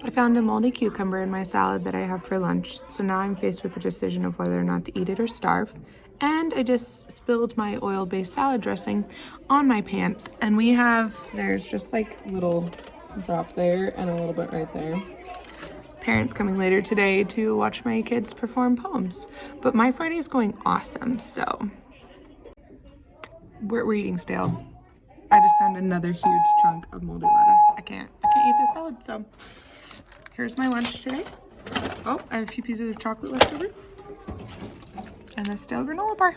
I found a moldy cucumber in my salad that I have for lunch, so now I'm faced with the decision of whether or not to eat it or starve. And I just spilled my oil-based salad dressing on my pants, and there's just like little drop there and a little bit right there. Parents coming later today to watch my kids perform poems, but my Friday is going awesome, so we're eating stale. I just found another huge chunk of moldy lettuce. I can't eat this salad, so here's my lunch today. Oh, I have a few pieces of chocolate left over and a stale granola bar.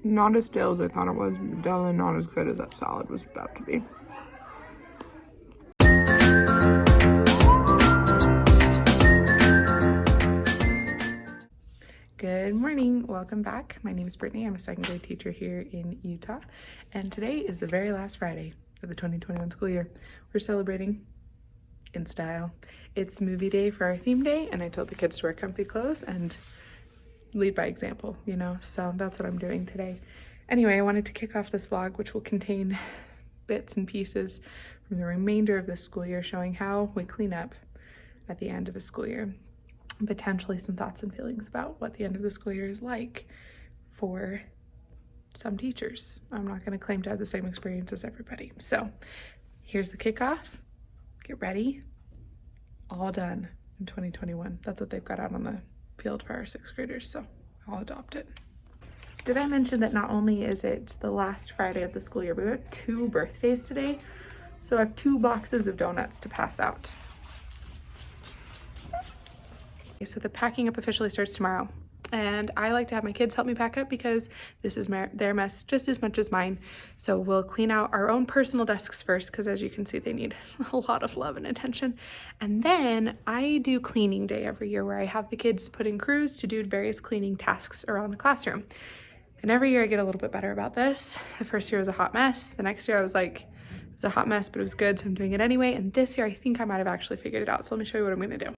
Not as stale as I thought it was, but definitely not as good as that salad was about to be. Good morning, welcome back. My name is Brittany. I'm a second grade teacher here in Utah, and today is the very last Friday of the 2021 school year. We're celebrating in style. It's movie day for our theme day, and I told the kids to wear comfy clothes and lead by example, so that's what I'm doing today. Anyway, I wanted to kick off this vlog, which will contain bits and pieces from the remainder of the school year, showing how we clean up at the end of a school year. Potentially some thoughts and feelings about what the end of the school year is like for some teachers. I'm not going to claim to have the same experience as everybody. So here's the kickoff. Get ready. All done in 2021. That's what they've got out on the field for our sixth graders, so I'll adopt it. Did I mention that not only is it the last Friday of the school year, but we have 2 birthdays today, so I have 2 boxes of donuts to pass out. So the packing up officially starts tomorrow, and I like to have my kids help me pack up because this is their mess just as much as mine. So we'll clean out our own personal desks first, because as you can see, they need a lot of love and attention. And then I do cleaning day every year, where I have the kids put in crews to do various cleaning tasks around the classroom. And every year I get a little bit better about this. The first year was a hot mess. The next year I was like, it was a hot mess, but it was good, so I'm doing it anyway. And this year I think I might have actually figured it out. So let me show you what I'm gonna do.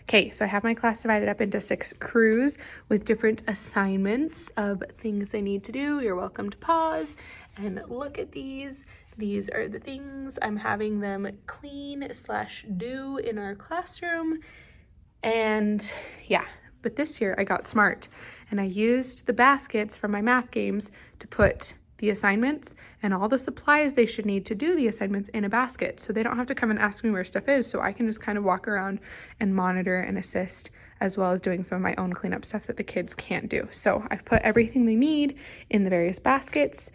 Okay, so I have my class divided up into 6 crews with different assignments of things they need to do. You're welcome to pause and look at these. These are the things I'm having them clean/do in our classroom. And yeah, but this year I got smart and I used the baskets from my math games to put the assignments and all the supplies they should need to do the assignments in a basket, so they don't have to come and ask me where stuff is, so I can just kind of walk around and monitor and assist, as well as doing some of my own cleanup stuff that the kids can't do. So I've put everything they need in the various baskets.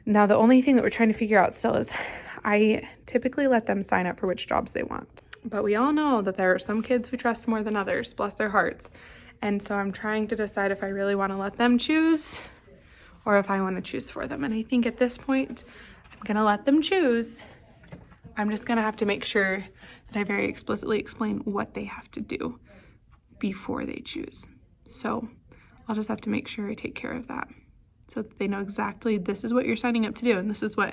Now the only thing that we're trying to figure out still is I typically let them sign up for which jobs they want, but we all know that there are some kids we trust more than others, bless their hearts. And so I'm trying to decide if I really want to let them choose or if I want to choose for them. And I think at this point, I'm gonna let them choose. I'm just gonna have to make sure that I very explicitly explain what they have to do before they choose. So I'll just have to make sure I take care of that so that they know exactly this is what you're signing up to do and this is what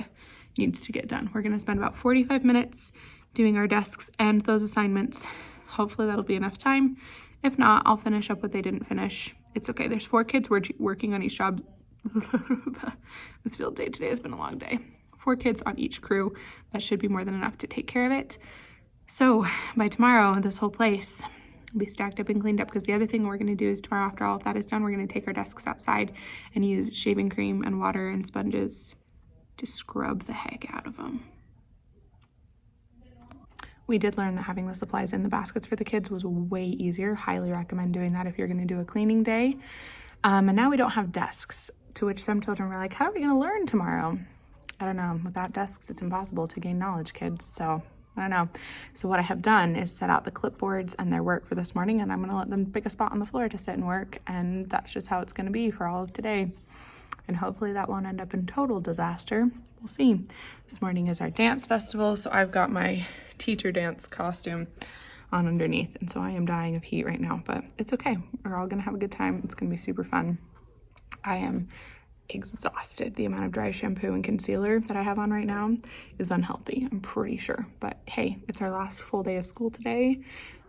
needs to get done. We're gonna spend about 45 minutes doing our desks and those assignments. Hopefully that'll be enough time. If not, I'll finish up what they didn't finish. It's okay, there's 4 kids working on each job. This field day today has been a long day. 4 kids on each crew. That should be more than enough to take care of it. So by tomorrow, this whole place will be stacked up and cleaned up, because the other thing we're going to do is tomorrow, after all of that is done, we're going to take our desks outside and use shaving cream and water and sponges to scrub the heck out of them. We did learn that having the supplies in the baskets for the kids was way easier. Highly recommend doing that if you're going to do a cleaning day. And now we don't have desks, to which some children were like, how are we going to learn tomorrow? I don't know. Without desks, it's impossible to gain knowledge, kids. So I don't know. So what I have done is set out the clipboards and their work for this morning, and I'm going to let them pick a spot on the floor to sit and work. And that's just how it's going to be for all of today. And hopefully that won't end up in total disaster. We'll see. This morning is our dance festival, so I've got my teacher dance costume on underneath, and so I am dying of heat right now, but it's okay. We're all gonna have a good time. It's gonna be super fun. I am exhausted. The amount of dry shampoo and concealer that I have on right now is unhealthy, I'm pretty sure, but hey, it's our last full day of school today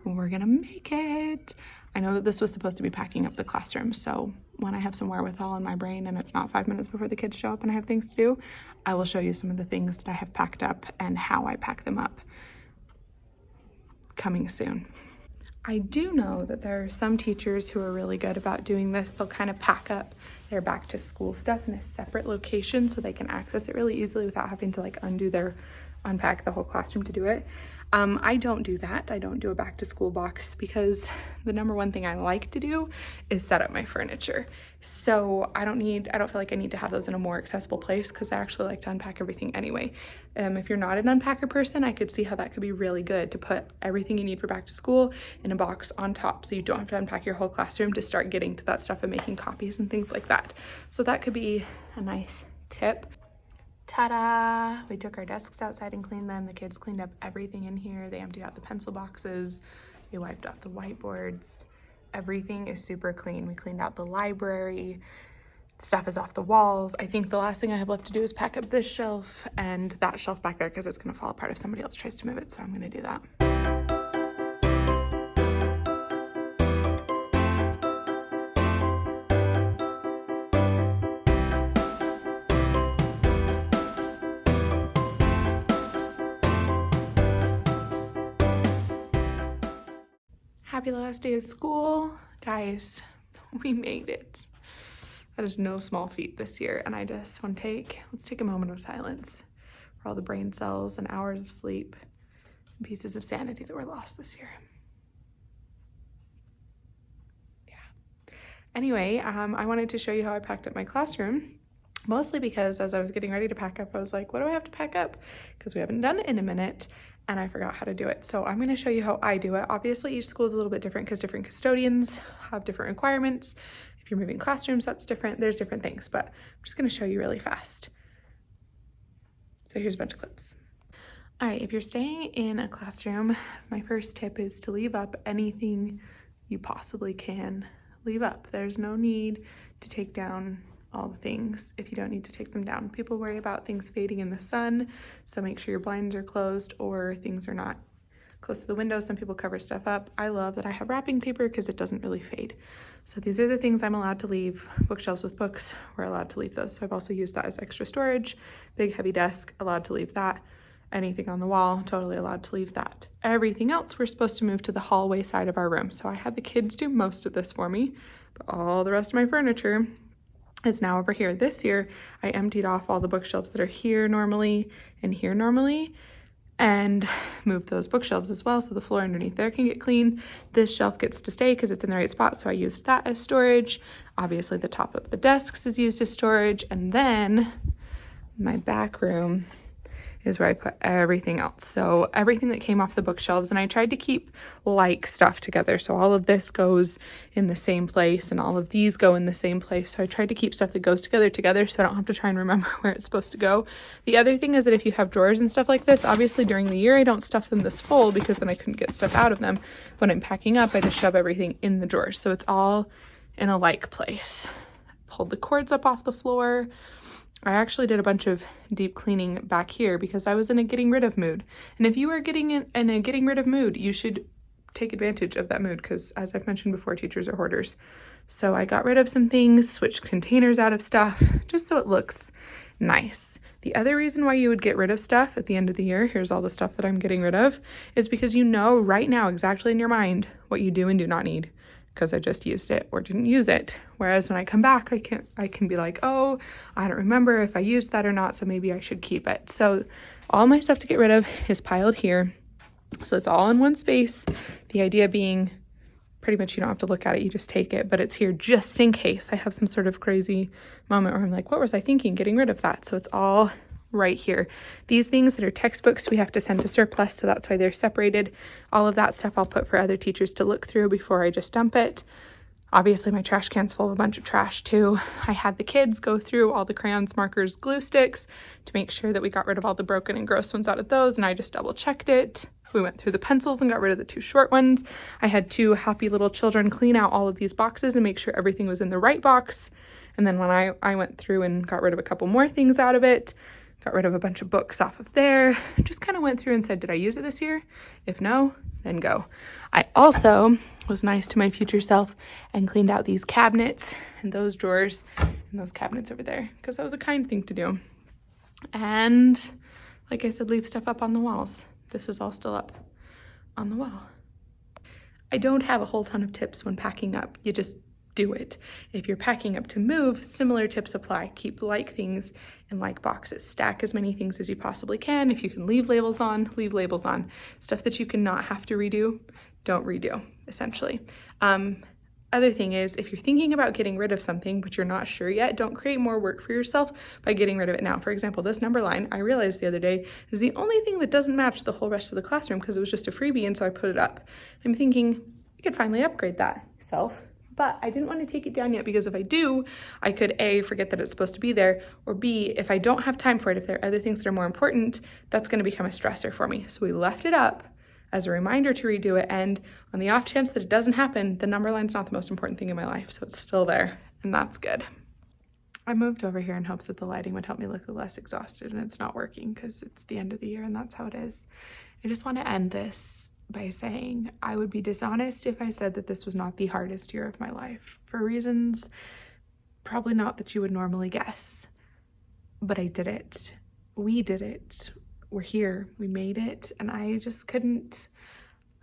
and we're gonna make it. I know that this was supposed to be packing up the classroom, so when I have some wherewithal in my brain and it's not 5 minutes before the kids show up and I have things to do, I will show you some of the things that I have packed up and how I pack them up. Coming soon. I do know that there are some teachers who are really good about doing this. They'll kind of pack up their back to school stuff in a separate location so they can access it really easily without having to like unpack the whole classroom to do it. I don't do that. I don't do a back to school box because the number one thing I like to do is set up my furniture. So I don't feel like I need to have those in a more accessible place because I actually like to unpack everything anyway. If you're not an unpacker person, I could see how that could be really good to put everything you need for back to school in a box on top so you don't have to unpack your whole classroom to start getting to that stuff and making copies and things like that. So that could be a nice tip. Ta-da! We took our desks outside and cleaned them. The kids cleaned up everything in here. They emptied out the pencil boxes. They wiped off the whiteboards. Everything is super clean. We cleaned out the library. Stuff is off the walls. I think the last thing I have left to do is pack up this shelf and that shelf back there because it's going to fall apart if somebody else tries to move it. So I'm going to do that. Happy last day of school. Guys, we made it. That is no small feat this year. And I just want to let's take a moment of silence for all the brain cells and hours of sleep and pieces of sanity that were lost this year. Yeah. Anyway, I wanted to show you how I packed up my classroom. Mostly because as I was getting ready to pack up, I was like, what do I have to pack up? Because we haven't done it in a minute and I forgot how to do it. So I'm going to show you how I do it. Obviously, each school is a little bit different because different custodians have different requirements. If you're moving classrooms, that's different. There's different things, but I'm just going to show you really fast. So here's a bunch of clips. All right, if you're staying in a classroom, my first tip is to leave up anything you possibly can leave up. There's no need to take down all the things if you don't need to take them down. People worry about things fading in the sun, so make sure your blinds are closed or things are not close to the window. Some people cover stuff up. I love that I have wrapping paper because it doesn't really fade. So these are the things I'm allowed to leave. Bookshelves with books, we're allowed to leave those. So I've also used that as extra storage. Big heavy desk, allowed to leave that. Anything on the wall, totally allowed to leave that. Everything else, we're supposed to move to the hallway side of our room. So I had the kids do most of this for me, but all the rest of my furniture is now over here. This year, I emptied off all the bookshelves that are here normally and here normally and moved those bookshelves as well so the floor underneath there can get clean. This shelf gets to stay because it's in the right spot, so I used that as storage. Obviously, the top of the desks is used as storage, and then my back room is where I put everything else. So everything that came off the bookshelves, and I tried to keep like stuff together. So all of this goes in the same place and all of these go in the same place. So I tried to keep stuff that goes together so I don't have to try and remember where it's supposed to go. The other thing is that if you have drawers and stuff like this, obviously during the year I don't stuff them this full because then I couldn't get stuff out of them. When I'm packing up, I just shove everything in the drawers. So it's all in a like place. Pulled the cords up off the floor. I actually did a bunch of deep cleaning back here because I was in a getting rid of mood. And if you are getting in a getting rid of mood, you should take advantage of that mood because, as I've mentioned before, teachers are hoarders. So I got rid of some things, switched containers out of stuff, just so it looks nice. The other reason why you would get rid of stuff at the end of the year, here's all the stuff that I'm getting rid of, is because you know right now exactly in your mind what you do and do not need. Because I just used it or didn't use it. Whereas when I come back, I can be like, oh, I don't remember if I used that or not, so maybe I should keep it. So all my stuff to get rid of is piled here. So it's all in one space. The idea being pretty much you don't have to look at it, you just take it, but it's here just in case I have some sort of crazy moment where I'm like, what was I thinking? Getting rid of that. So it's all right here. These things that are textbooks we have to send to surplus, so that's why they're separated. All of that stuff I'll put for other teachers to look through before I just dump it. Obviously my trash can's full of a bunch of trash too. I had the kids go through all the crayons, markers, glue sticks to make sure that we got rid of all the broken and gross ones out of those, and I just double checked it. We went through the pencils and got rid of the 2 short ones. I had 2 happy little children clean out all of these boxes and make sure everything was in the right box. And then when I went through and got rid of a couple more things out of it, got rid of a bunch of books off of there. Just kind of went through and said, did I use it this year? If no, then go. I also was nice to my future self and cleaned out these cabinets and those drawers and those cabinets over there, because that was a kind thing to do. And like I said, leave stuff up on the walls. This is all still up on the wall. I don't have a whole ton of tips when packing up. You just do it. If you're packing up to move, similar tips apply. Keep like things in like boxes. Stack as many things as you possibly can. If you can leave labels on, leave labels on. Stuff that you cannot have to redo, don't redo, essentially. Other thing is, if you're thinking about getting rid of something, but you're not sure yet, don't create more work for yourself by getting rid of it now. For example, this number line, I realized the other day, is the only thing that doesn't match the whole rest of the classroom because it was just a freebie, and so I put it up. I'm thinking, I could finally upgrade that self, but I didn't want to take it down yet because if I do, I could A, forget that it's supposed to be there, or B, if I don't have time for it, if there are other things that are more important, that's going to become a stressor for me. So we left it up as a reminder to redo it, and on the off chance that it doesn't happen, the number line's not the most important thing in my life, so it's still there, and that's good. I moved over here in hopes that the lighting would help me look less exhausted, and it's not working because it's the end of the year and that's how it is. I just want to end this by saying I would be dishonest if I said that this was not the hardest year of my life, for reasons probably not that you would normally guess, but I did it. We did it. We're here, we made it, and I just couldn't.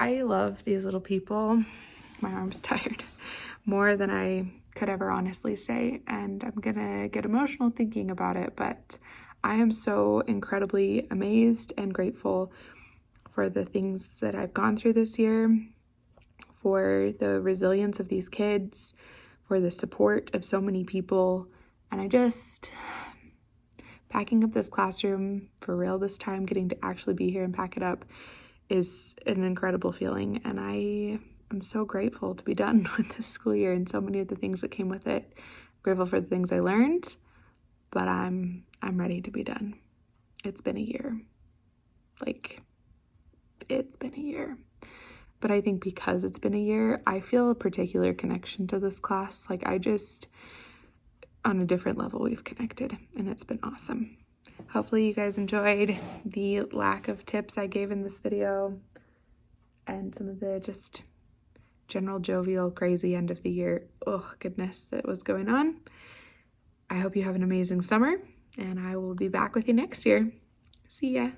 I love these little people, my arm's tired, more than I could ever honestly say, and I'm gonna get emotional thinking about it, but I am so incredibly amazed and grateful for the things that I've gone through this year, for the resilience of these kids, for the support of so many people, and I just... Packing up this classroom for real this time, getting to actually be here and pack it up is an incredible feeling, and I am so grateful to be done with this school year and so many of the things that came with it. I'm grateful for the things I learned, but I'm ready to be done. It's been a year. It's been a year. But I think because it's been a year, I feel a particular connection to this class. On a different level we've connected, and it's been awesome. Hopefully you guys enjoyed the lack of tips I gave in this video and some of the just general jovial crazy end of the year goodness that was going on. I hope you have an amazing summer, and I will be back with you next year. See ya.